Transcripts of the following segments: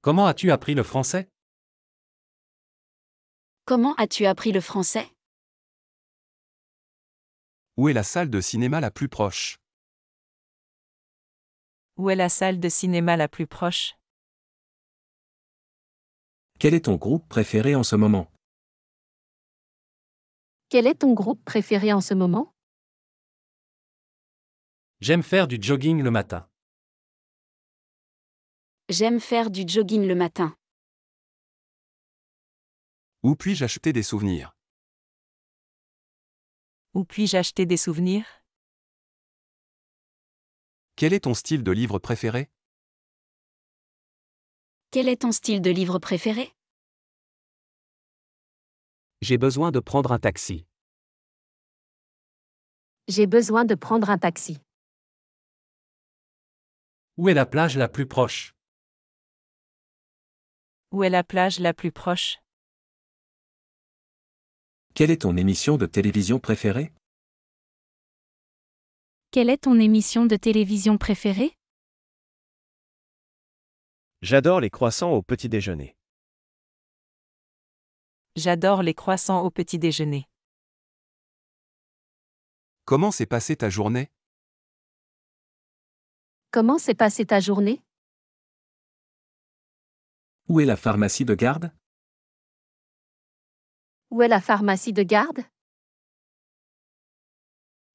Comment as-tu appris le français? Comment as-tu appris le français? Où est la salle de cinéma la plus proche? Où est la salle de cinéma la plus proche? Quel est ton groupe préféré en ce moment? Quel est ton groupe préféré en ce moment? J'aime faire du jogging le matin. J'aime faire du jogging le matin. Où puis-je acheter des souvenirs? Où puis-je acheter des souvenirs? Quel est ton style de livre préféré? Quel est ton style de livre préféré? J'ai besoin de prendre un taxi. J'ai besoin de prendre un taxi. Où est la plage la plus proche? Où est la plage la plus proche? Quelle est ton émission de télévision préférée? Quelle est ton émission de télévision préférée? J'adore les croissants au petit déjeuner. J'adore les croissants au petit déjeuner. Comment s'est passée ta journée? Comment s'est passée ta journée? Où est la pharmacie de garde? Où est la pharmacie de garde?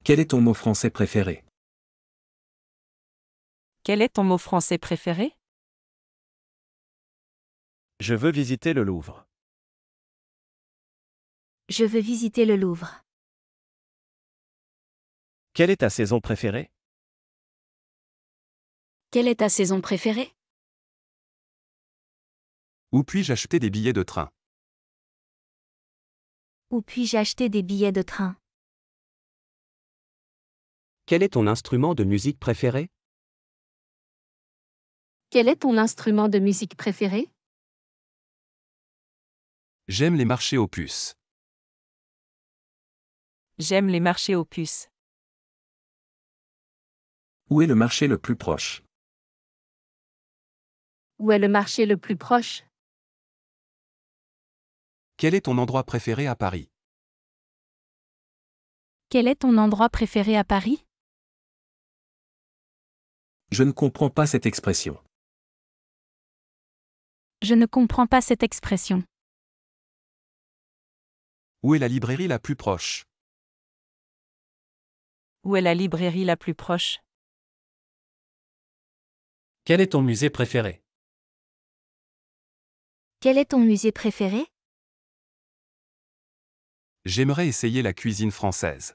Quel est ton mot français préféré? Quel est ton mot français préféré? Je veux visiter le Louvre. Je veux visiter le Louvre. Quelle est ta saison préférée? Quelle est ta saison préférée? Où puis-je acheter des billets de train? Où puis-je acheter des billets de train? Quel est ton instrument de musique préféré? Quel est ton instrument de musique préféré? J'aime les marchés aux puces. J'aime les marchés aux puces. Où est le marché le plus proche? Où est le marché le plus proche? Quel est ton endroit préféré à Paris? Quel est ton endroit préféré à Paris? Je ne comprends pas cette expression. Je ne comprends pas cette expression. Où est la librairie la plus proche? Où est la librairie la plus proche? Quel est ton musée préféré? Quel est ton musée préféré? J'aimerais essayer la cuisine française.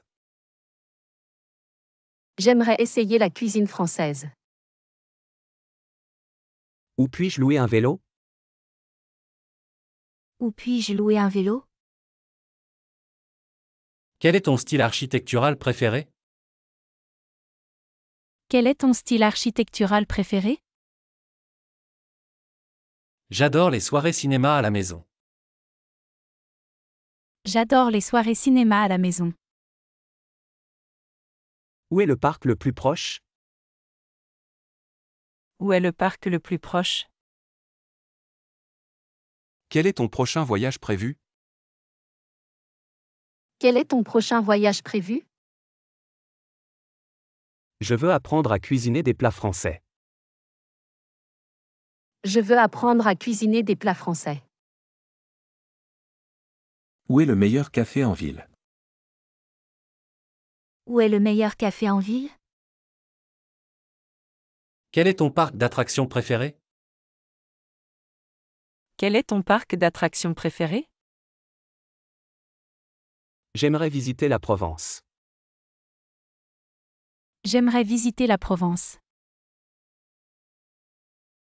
J'aimerais essayer la cuisine française. Où puis-je louer un vélo? Où puis-je louer un vélo? Quel est ton style architectural préféré? Quel est ton style architectural préféré? J'adore les soirées cinéma à la maison. J'adore les soirées cinéma à la maison. Où est le parc le plus proche? Où est le parc le plus proche? Quel est ton prochain voyage prévu? Quel est ton prochain voyage prévu? Je veux apprendre à cuisiner des plats français. Je veux apprendre à cuisiner des plats français. Où est le meilleur café en ville? Où est le meilleur café en ville? Quel est ton parc d'attractions préféré? Quel est ton parc d'attractions préféré? J'aimerais visiter la Provence. J'aimerais visiter la Provence.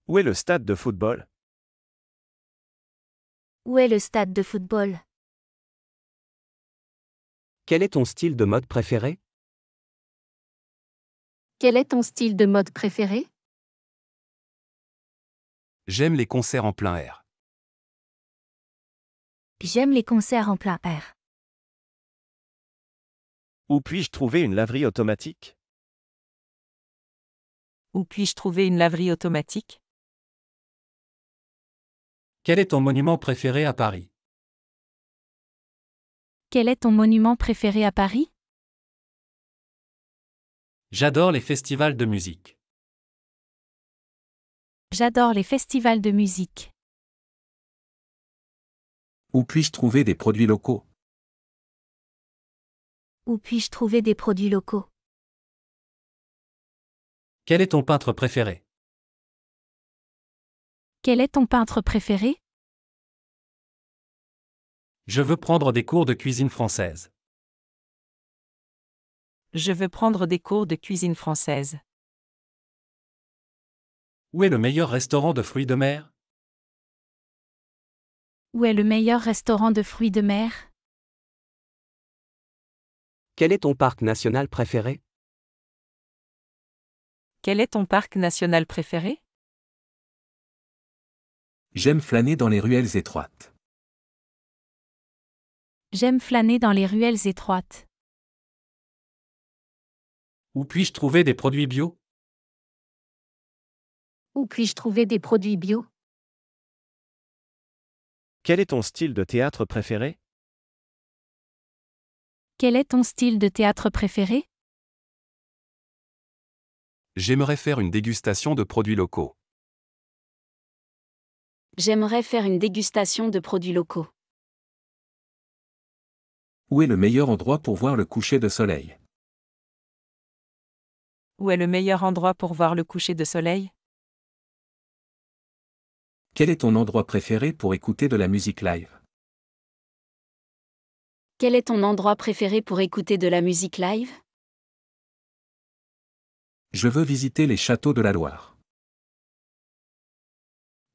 Où est le stade de football? Où est le stade de football? Quel est ton style de mode préféré? Quel est ton style de mode préféré? J'aime les concerts en plein air. J'aime les concerts en plein air. Où puis-je trouver une laverie automatique? Où puis-je trouver une laverie automatique? Quel est ton monument préféré à Paris? Quel est ton monument préféré à Paris? J'adore les festivals de musique. J'adore les festivals de musique. Où puis-je trouver des produits locaux? Où puis-je trouver des produits locaux? Quel est ton peintre préféré? Quel est ton peintre préféré? Je veux prendre des cours de cuisine française. Je veux prendre des cours de cuisine française. Où est le meilleur restaurant de fruits de mer? Où est le meilleur restaurant de fruits de mer? Quel est ton parc national préféré? Quel est ton parc national préféré? J'aime flâner dans les ruelles étroites. J'aime flâner dans les ruelles étroites. Où puis-je trouver des produits bio? Où puis-je trouver des produits bio? Quel est ton style de théâtre préféré? Quel est ton style de théâtre préféré? J'aimerais faire une dégustation de produits locaux. J'aimerais faire une dégustation de produits locaux. Où est le meilleur endroit pour voir le coucher de soleil? Où est le meilleur endroit pour voir le coucher de soleil? Quel est ton endroit préféré pour écouter de la musique live? Quel est ton endroit préféré pour écouter de la musique live? Je veux visiter les châteaux de la Loire.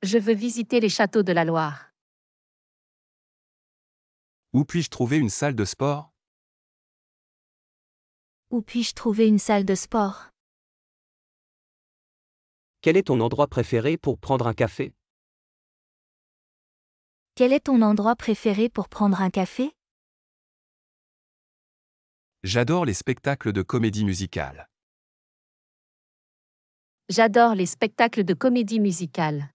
Je veux visiter les châteaux de la Loire. Où puis-je trouver une salle de sport? Où puis-je trouver une salle de sport? Quel est ton endroit préféré pour prendre un café? Quel est ton endroit préféré pour prendre un café? J'adore les spectacles de comédie musicale. J'adore les spectacles de comédie musicale.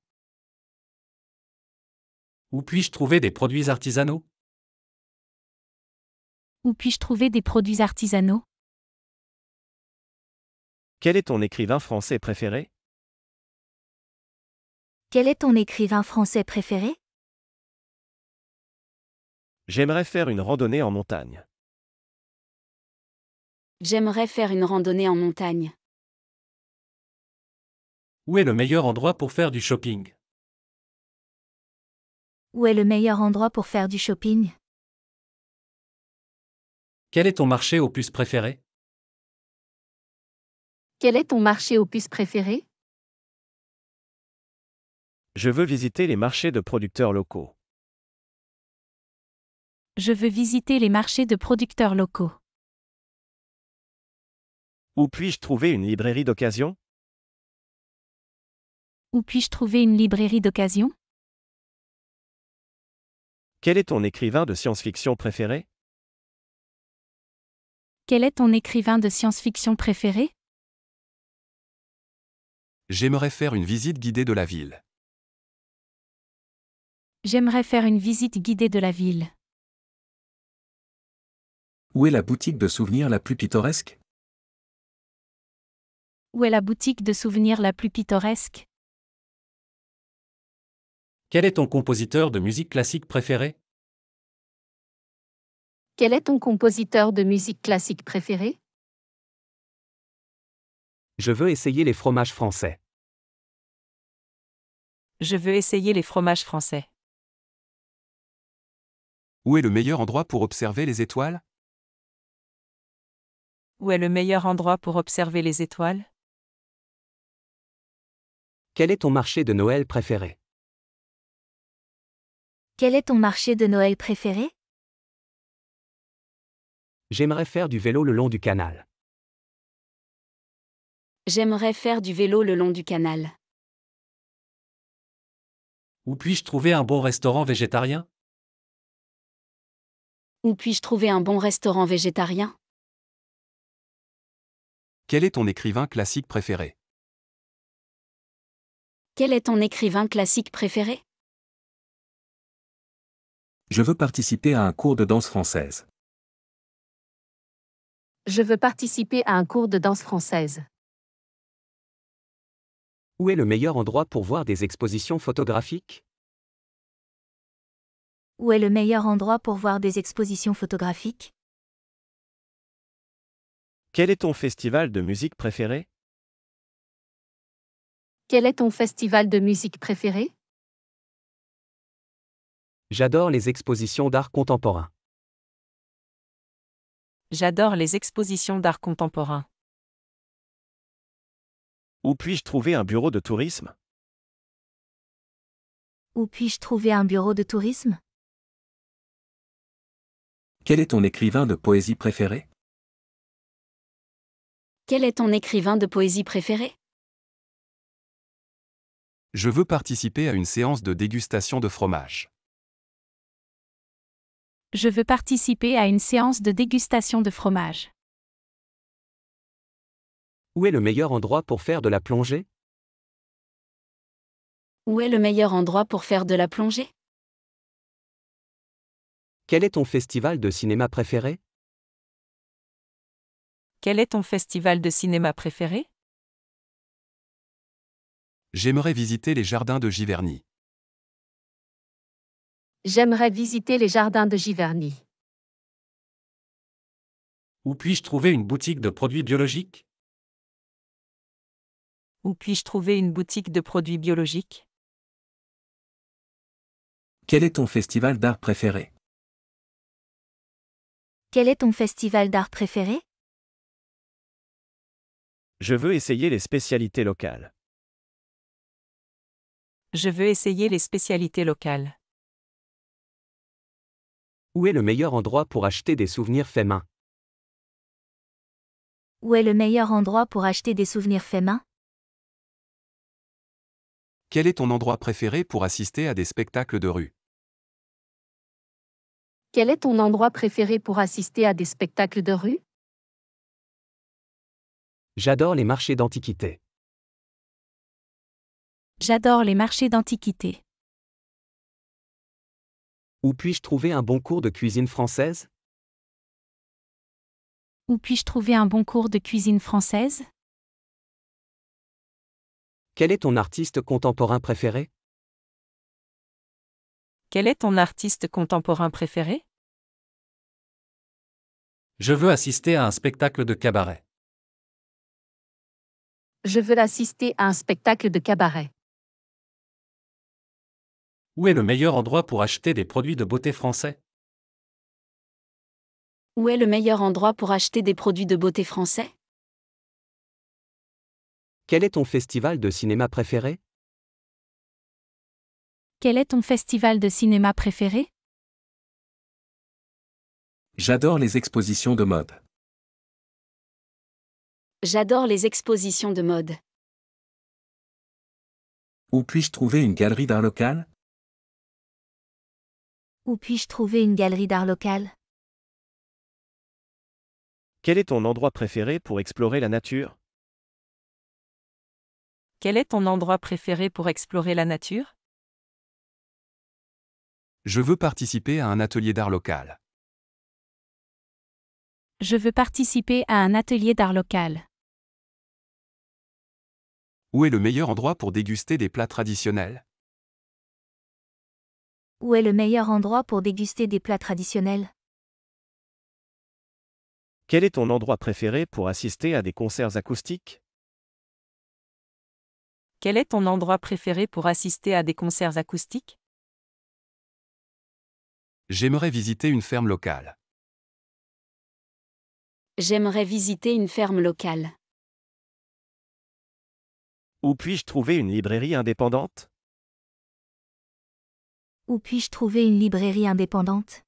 Où puis-je trouver des produits artisanaux? Où puis-je trouver des produits artisanaux? Quel est ton écrivain français préféré? Quel est ton écrivain français préféré? J'aimerais faire une randonnée en montagne. J'aimerais faire une randonnée en montagne. Où est le meilleur endroit pour faire du shopping? Où est le meilleur endroit pour faire du shopping? Quel est ton marché aux puces préféré? Quel est ton marché aux puces préféré? Je veux visiter les marchés de producteurs locaux. Je veux visiter les marchés de producteurs locaux. Où puis-je trouver une librairie d'occasion? Où puis-je trouver une librairie d'occasion? Quel est ton écrivain de science-fiction préféré? Quel est ton écrivain de science-fiction préféré? J'aimerais faire une visite guidée de la ville. J'aimerais faire une visite guidée de la ville. Où est la boutique de souvenirs la plus pittoresque? Où est la boutique de souvenirs la plus pittoresque? Quel est ton compositeur de musique classique préféré? Quel est ton compositeur de musique classique préféré? Je veux essayer les fromages français. Je veux essayer les fromages français. Où est le meilleur endroit pour observer les étoiles? Où est le meilleur endroit pour observer les étoiles? Quel est ton marché de Noël préféré? Quel est ton marché de Noël préféré? J'aimerais faire du vélo le long du canal. J'aimerais faire du vélo le long du canal. Où puis-je trouver un bon restaurant végétarien? Où puis-je trouver un bon restaurant végétarien? Quel est ton écrivain classique préféré? Quel est ton écrivain classique préféré? Je veux participer à un cours de danse française. Je veux participer à un cours de danse française. Où est le meilleur endroit pour voir des expositions photographiques? Où est le meilleur endroit pour voir des expositions photographiques? Quel est ton festival de musique préféré? Quel est ton festival de musique préféré? J'adore les expositions d'art contemporain. J'adore les expositions d'art contemporain. Où puis-je trouver un bureau de tourisme? Où puis-je trouver un bureau de tourisme? Quel est ton écrivain de poésie préféré? Quel est ton écrivain de poésie préféré? Je veux participer à une séance de dégustation de fromage. Je veux participer à une séance de dégustation de fromage. Où est le meilleur endroit pour faire de la plongée? Où est le meilleur endroit pour faire de la plongée? Quel est ton festival de cinéma préféré? Quel est ton festival de cinéma préféré? J'aimerais visiter les jardins de Giverny. J'aimerais visiter les jardins de Giverny. Où puis-je trouver une boutique de produits biologiques? Où puis-je trouver une boutique de produits biologiques? Quel est ton festival d'art préféré? Quel est ton festival d'art préféré? Je veux essayer les spécialités locales. Je veux essayer les spécialités locales. Où est le meilleur endroit pour acheter des souvenirs faits main? Où est le meilleur endroit pour acheter des souvenirs faits main? Quel est ton endroit préféré pour assister à des spectacles de rue? Quel est ton endroit préféré pour assister à des spectacles de rue? J'adore les marchés d'antiquités. J'adore les marchés d'antiquités. Où puis-je trouver un bon cours de cuisine française? Où puis-je trouver un bon cours de cuisine française? Quel est ton artiste contemporain préféré? Quel est ton artiste contemporain préféré? Je veux assister à un spectacle de cabaret. Je veux assister à un spectacle de cabaret. Où est le meilleur endroit pour acheter des produits de beauté français? Où est le meilleur endroit pour acheter des produits de beauté français? Quel est ton festival de cinéma préféré? Quel est ton festival de cinéma préféré? J'adore les expositions de mode. J'adore les expositions de mode. Où puis-je trouver une galerie d'art local? Où puis-je trouver une galerie d'art locale? Quel est ton endroit préféré pour explorer la nature? Quel est ton endroit préféré pour explorer la nature? Je veux participer à un atelier d'art local. Je veux participer à un atelier d'art local. Où est le meilleur endroit pour déguster des plats traditionnels? Où est le meilleur endroit pour déguster des plats traditionnels? Quel est ton endroit préféré pour assister à des concerts acoustiques? Quel est ton endroit préféré pour assister à des concerts acoustiques? J'aimerais visiter une ferme locale. J'aimerais visiter une ferme locale. Où puis-je trouver une librairie indépendante? Où puis-je trouver une librairie indépendante?